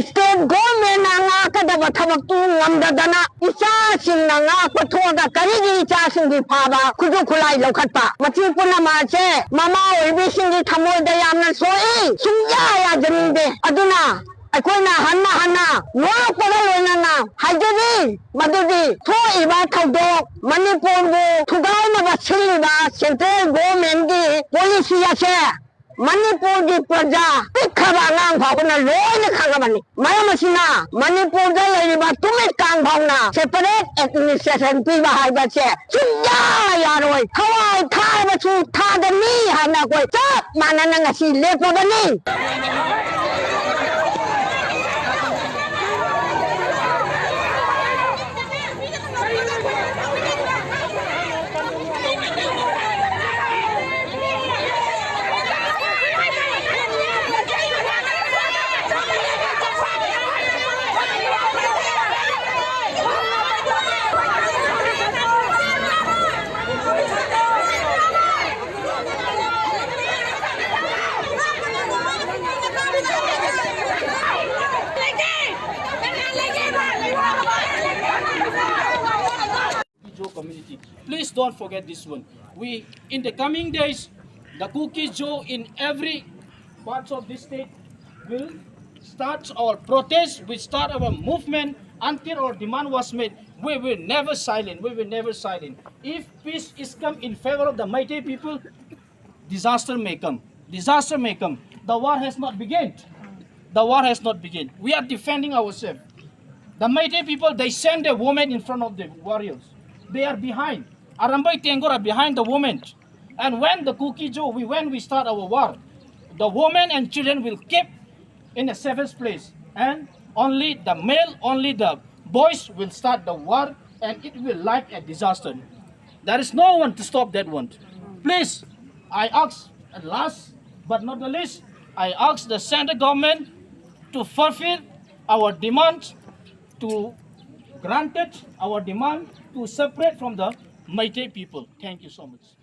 State government ngakadaba thabaktu ngamdadana ichasingna ngakpathoda karigi ichasingi phaba khudu khulai lokhatpa machi punama che mama oibisingi thamoida yamna soi sungya ya jaminde aduna akoina hanna wa padaloina haidari madudi thoiba thawdo manipur bu thugaina ba silliba central government gi policy ase Manipur di praja pikhaba ngang phawna loina khagabani mayamsina Manipur da leiba tumit kang phawna separate administration piba haiba che chungya yaroi thawai thaiba chu thadani hana koi chap manana ngasi lepabani Community. Please don't forget this one. We, in the coming days, the Kukisingna in every part of this state will start our protest, we start our movement until our demand was made. We will never silent. We will never silent. If peace is come in favor of the mighty people, disaster may come. Disaster may come. The war has not begun. The war has not begun. We are defending ourselves. The mighty people, they send the women in front of the warriors. They are behind. Arambai Tengor are behind the women. And when the Kukisingna, when we start our war, the women and children will keep in a safest place. And only the male, only the boys will start the war, and it will like a disaster. There is no one to stop that one. Please, I ask, at last but not the least, I ask the central government to fulfill our demand, to grant it our demand to separate from the mighty people. Thank you so much.